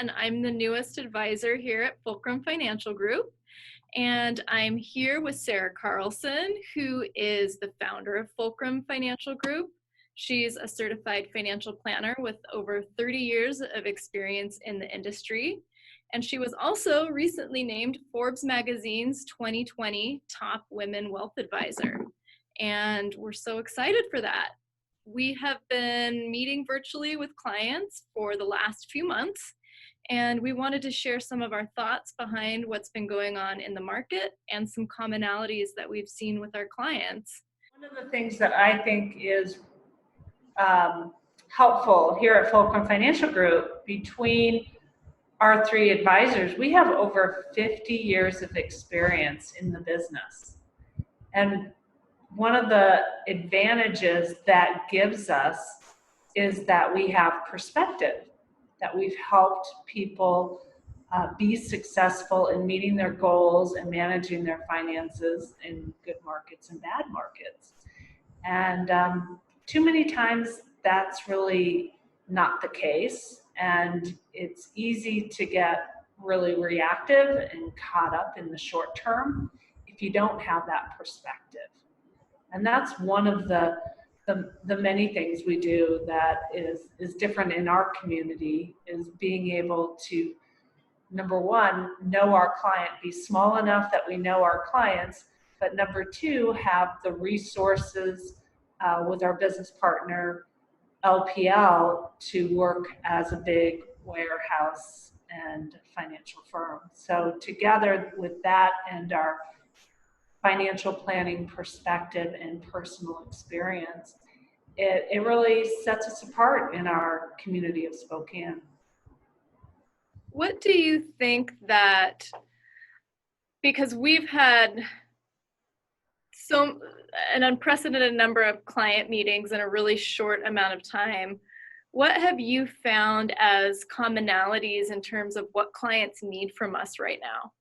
and I'm the newest advisor here at Fulcrum Financial Group. And I'm here with Sarah Carlson, who is the founder of Fulcrum Financial Group. She's a certified financial planner with over 30 years of experience in the industry. And she was also recently named Forbes Magazine's 2020 Top Women Wealth Advisor. And we're so excited for that. We have been meeting virtually with clients for the last few months, and we wanted to share some of our thoughts behind what's been going on in the market and some commonalities that we've seen with our clients. One of the things that I think is helpful here at Fulcrum Financial Group, between our three advisors, we have over 50 years of experience in the business. And one of the advantages that gives us is that we have perspective, that we've helped people be successful in meeting their goals and managing their finances in good markets and bad markets. And too many times that's really not the case. And it's easy to get really reactive and caught up in the short term if you don't have that perspective. And that's one of the many things we do that is different in our community, is being able to, number one, know our client, be small enough that we know our clients, but number two, have the resources with our business partner, LPL, to work as a big warehouse and financial firm. So together with that and our financial planning perspective and personal experience, it really sets us apart in our community of Spokane. What do you think that, because we've had an unprecedented number of client meetings in a really short amount of time, what have you found as commonalities in terms of what clients need from us right now?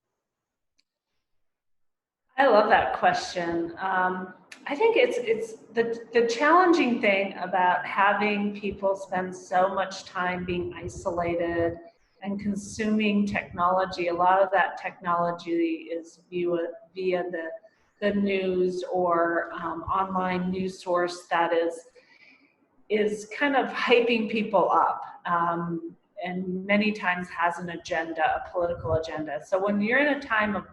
I love that question. I think it's the challenging thing about having people spend so much time being isolated and consuming technology. A lot of that technology is via the news or online news source that is kind of hyping people up. And many times has an agenda, a political agenda. So when you're in a time of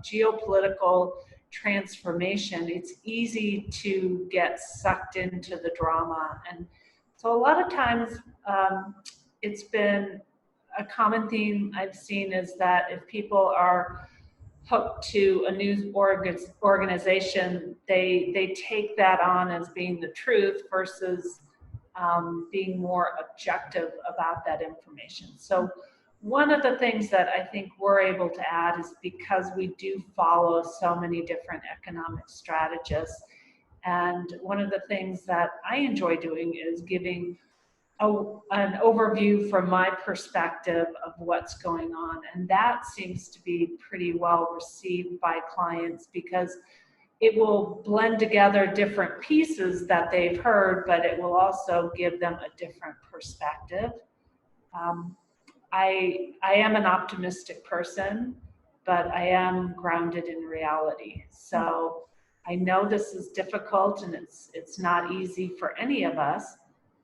geopolitical transformation, it's easy to get sucked into the drama. And so a lot of times it's been a common theme I've seen is that if people are hooked to a news organization, they take that on as being the truth versus being more objective about that information. So one of the things that I think we're able to add is because we do follow so many different economic strategists. And one of the things that I enjoy doing is giving an overview from my perspective of what's going on. And that seems to be pretty well received by clients because it will blend together different pieces that they've heard, but it will also give them a different perspective. I am an optimistic person, but I am grounded in reality. So I know this is difficult and it's not easy for any of us.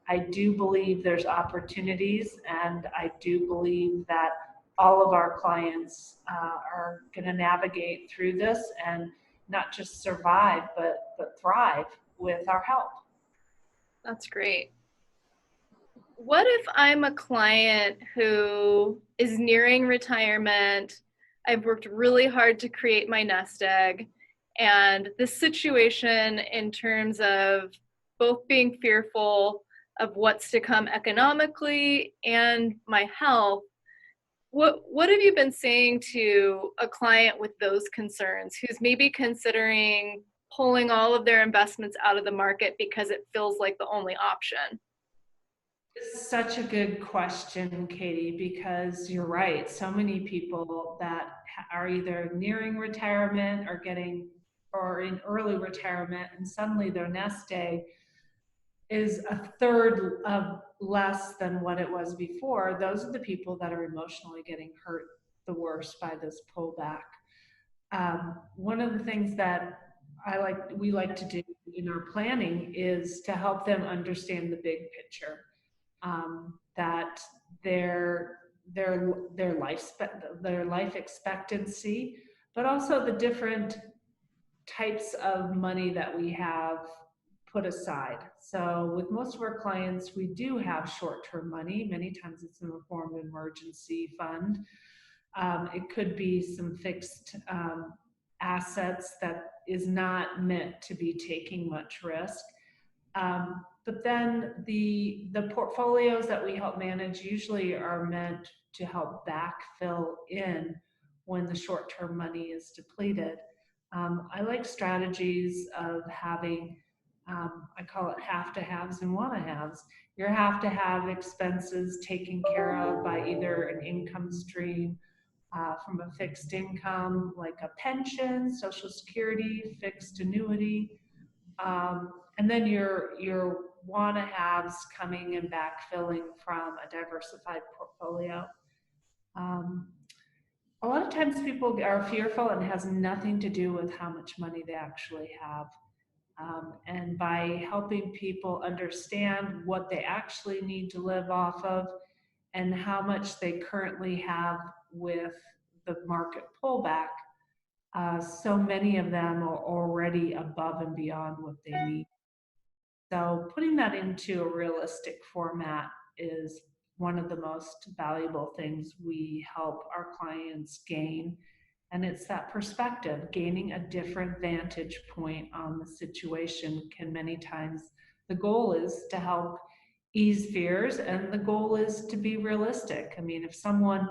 I do believe there's opportunities, and I do believe that all of our clients are going to navigate through this and not just survive, but thrive with our help. That's great. What if I'm a client who is nearing retirement? I've worked really hard to create my nest egg, and this situation in terms of both being fearful of what's to come economically and my health, what have you been saying to a client with those concerns who's maybe considering pulling all of their investments out of the market because it feels like the only option? It's such a good question, Katie, because you're right. So many people that are either nearing retirement or in early retirement, and suddenly their nest egg is a third of less than what it was before, those are the people that are emotionally getting hurt the worst by this pullback. One of the things that we like to do in our planning is to help them understand the big picture, that their life expectancy, but also the different types of money that we have put aside. So with most of our clients, we do have short-term money. Many times it's in the form of emergency fund. It could be some fixed assets that is not meant to be taking much risk. But then the portfolios that we help manage usually are meant to help backfill in when the short-term money is depleted. I like strategies of having, I call it have-to-haves and want-to-haves. Your have-to-have expenses taken care of by either an income stream from a fixed income, like a pension, Social Security, fixed annuity, and then your want-to-haves coming and backfilling from a diversified portfolio. A lot of times people are fearful and it has nothing to do with how much money they actually have. And by helping people understand what they actually need to live off of and how much they currently have with the market pullback, so many of them are already above and beyond what they need. So putting that into a realistic format is one of the most valuable things we help our clients gain. And it's that perspective, gaining a different vantage point on the situation can many times, the goal is to help ease fears, and the goal is to be realistic. I mean, if someone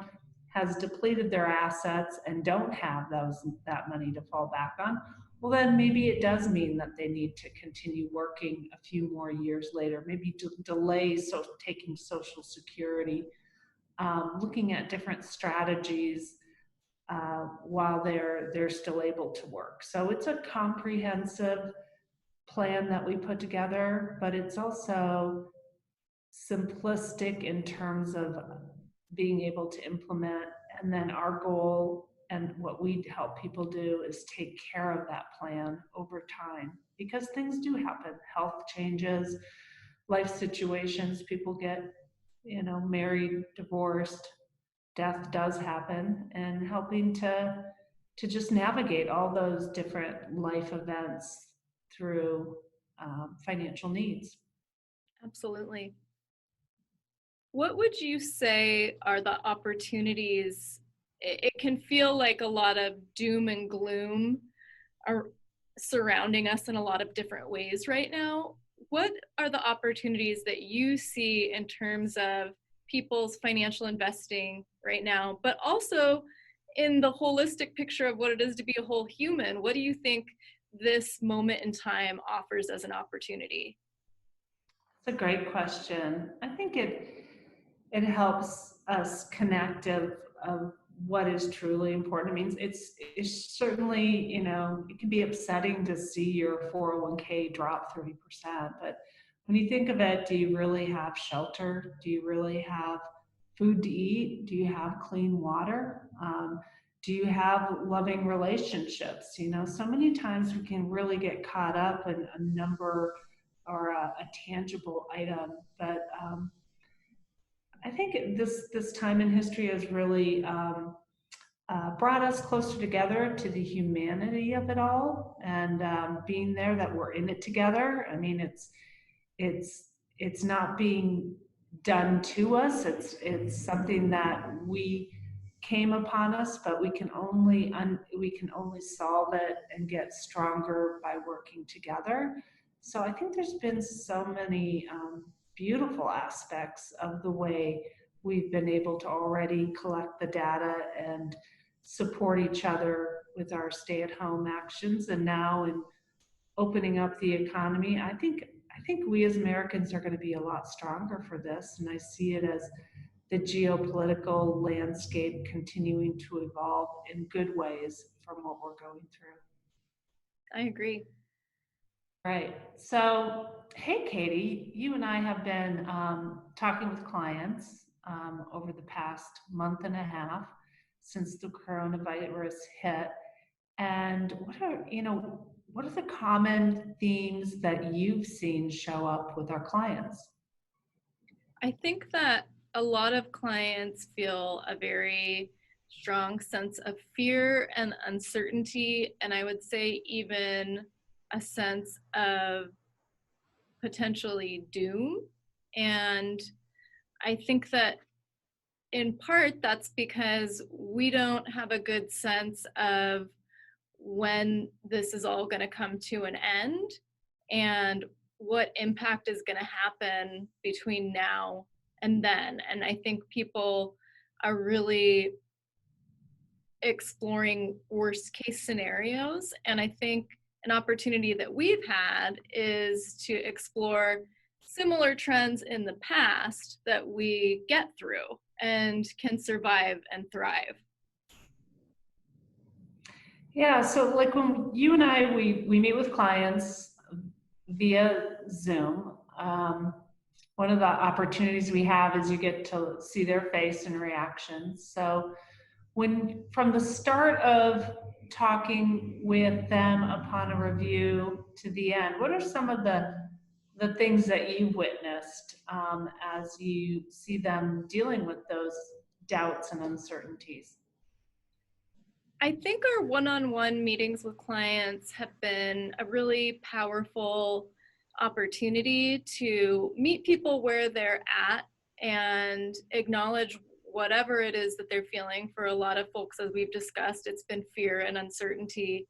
has depleted their assets and don't have that money to fall back on, well, then maybe it does mean that they need to continue working a few more years later, maybe delay taking Social Security, looking at different strategies while they're still able to work. So it's a comprehensive plan that we put together, but it's also simplistic in terms of being able to implement. And then our goal and what we help people do is take care of that plan over time, because things do happen. Health changes, life situations, people get, married, divorced, death does happen, and helping to just navigate all those different life events through financial needs. Absolutely. What would you say are the opportunities? It can feel like a lot of doom and gloom are surrounding us in a lot of different ways right now. What are the opportunities that you see in terms of people's financial investing right now, but also in the holistic picture of what it is to be a whole human? What do you think this moment in time offers as an opportunity? It's a great question. I think it helps us connect of what is truly important. I mean, it's certainly, it can be upsetting to see your 401k drop 30%, but when you think of it, do you really have shelter? Do you really have food to eat? Do you have clean water? Do you have loving relationships? So many times we can really get caught up in a number or a tangible item, but I think this time in history has really brought us closer together to the humanity of it all, and being there that we're in it together. I mean, it's not being done to us. It's something that we came upon us, but we can only solve it and get stronger by working together. So I think there's been so many beautiful aspects of the way we've been able to already collect the data and support each other with our stay-at-home actions, and now in opening up the economy. I think we as Americans are going to be a lot stronger for this, and I see it as the geopolitical landscape continuing to evolve in good ways from what we're going through. I agree. Right. So, hey, Katie, you and I have been talking with clients over the past month and a half since the coronavirus hit. And what are the common themes that you've seen show up with our clients? I think that a lot of clients feel a very strong sense of fear and uncertainty, and I would say even a sense of potentially doom. And I think that in part that's because we don't have a good sense of when this is all going to come to an end and what impact is going to happen between now and then. And I think people are really exploring worst case scenarios. And I think an opportunity that we've had is to explore similar trends in the past that we get through and can survive and thrive. Yeah, so like when you and I we meet with clients via Zoom, one of the opportunities we have is you get to see their face and reactions. So when from the start of talking with them upon a review to the end, what are some of the things that you've witnessed as you see them dealing with those doubts and uncertainties? I think our one-on-one meetings with clients have been a really powerful opportunity to meet people where they're at and acknowledge whatever it is that they're feeling. For a lot of folks, as we've discussed, it's been fear and uncertainty.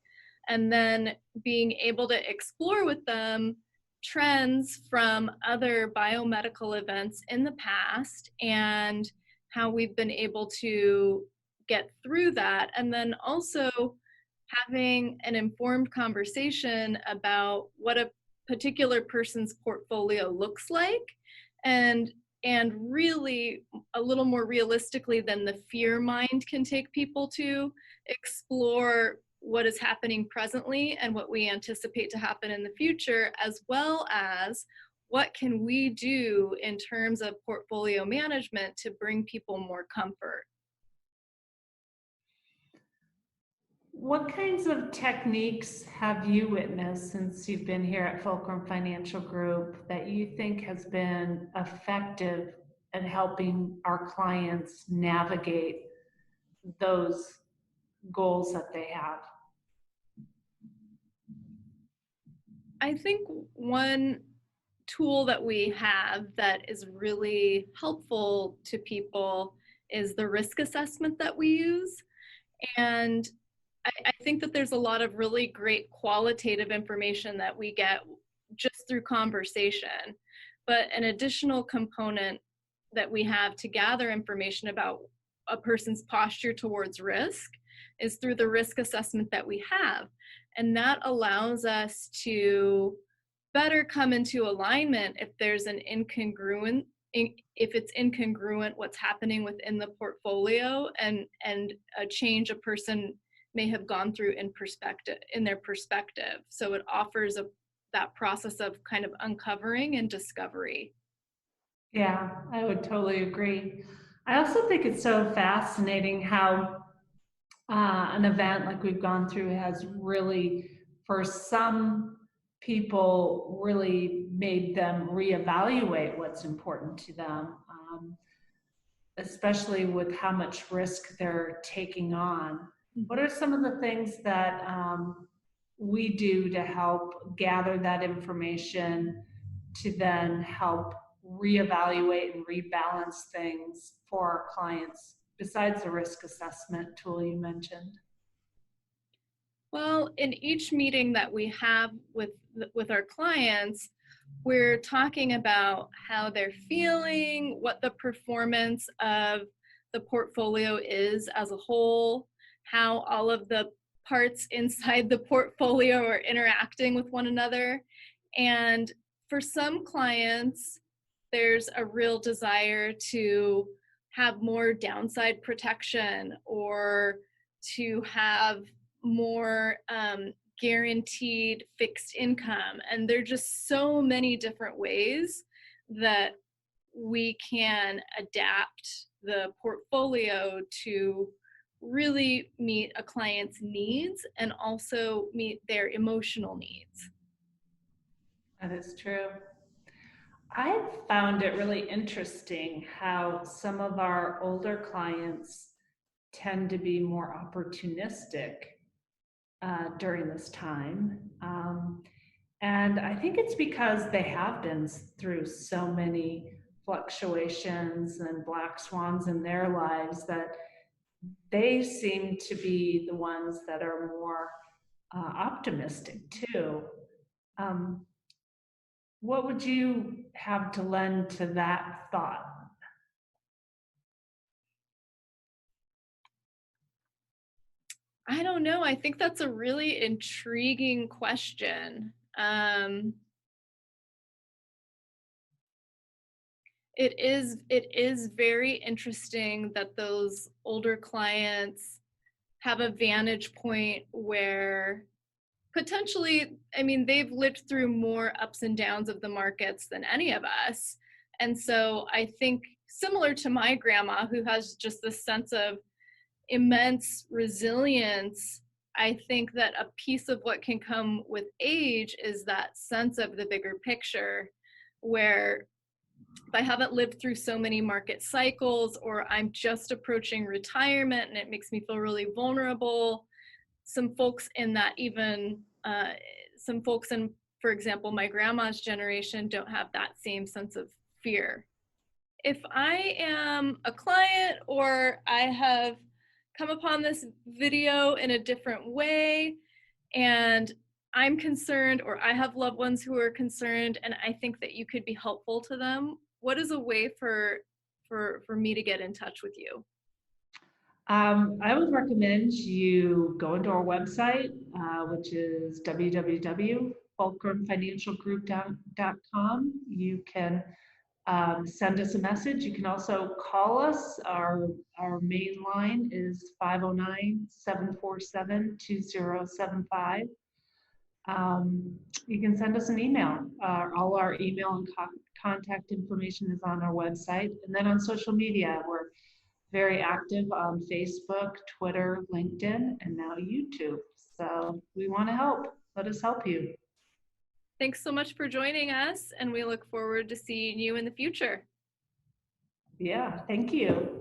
And then being able to explore with them trends from other biomedical events in the past and how we've been able to get through that, and then also having an informed conversation about what a particular person's portfolio looks like, and really a little more realistically than the fear mind can take people to explore what is happening presently and what we anticipate to happen in the future, as well as what can we do in terms of portfolio management to bring people more comfort. What kinds of techniques have you witnessed since you've been here at Fulcrum Financial Group that you think has been effective at helping our clients navigate those goals that they have? I think one tool that we have that is really helpful to people is the risk assessment that we use. And I think that there's a lot of really great qualitative information that we get just through conversation. But an additional component that we have to gather information about a person's posture towards risk is through the risk assessment that we have. And that allows us to better come into alignment if there's an incongruent, if it's incongruent what's happening within the portfolio and a change a person may have gone through in their perspective. So it offers that process of kind of uncovering and discovery. Yeah, I would totally agree. I also think it's so fascinating how an event like we've gone through has really, for some people, really made them reevaluate what's important to them, especially with how much risk they're taking on. What are some of the things that we do to help gather that information to then help reevaluate and rebalance things for our clients besides the risk assessment tool you mentioned? Well, in each meeting that we have with our clients, we're talking about how they're feeling, what the performance of the portfolio is as a whole, how all of the parts inside the portfolio are interacting with one another. And for some clients, there's a real desire to have more downside protection or to have more guaranteed fixed income. And there are just so many different ways that we can adapt the portfolio to really meet a client's needs and also meet their emotional needs. That is true. I've found it really interesting how some of our older clients tend to be more opportunistic during this time. And I think it's because they have been through so many fluctuations and black swans in their lives that they seem to be the ones that are more optimistic too. Um, what would you have to lend to that thought? I don't know. I think that's a really intriguing question. It is very interesting that those older clients have a vantage point where potentially, I mean, they've lived through more ups and downs of the markets than any of us. And so I think similar to my grandma, who has just this sense of immense resilience, I think that a piece of what can come with age is that sense of the bigger picture, where if I haven't lived through so many market cycles, or I'm just approaching retirement and it makes me feel really vulnerable, some folks in that even, some folks in, for example, my grandma's generation don't have that same sense of fear. If I am a client or I have come upon this video in a different way and I'm concerned, or I have loved ones who are concerned, and I think that you could be helpful to them, what is a way for me to get in touch with you? I would recommend you go into our website, which is www.fulcrumfinancialgroup.com. You can send us a message. You can also call us. Our main line is 509-747-2075. You can send us an email. All our email and contact information is on our website. And then on social media, we're very active on Facebook, Twitter, LinkedIn, and now YouTube. So we want to help. Let us help you. Thanks so much for joining us, and we look forward to seeing you in the future. Yeah, thank you.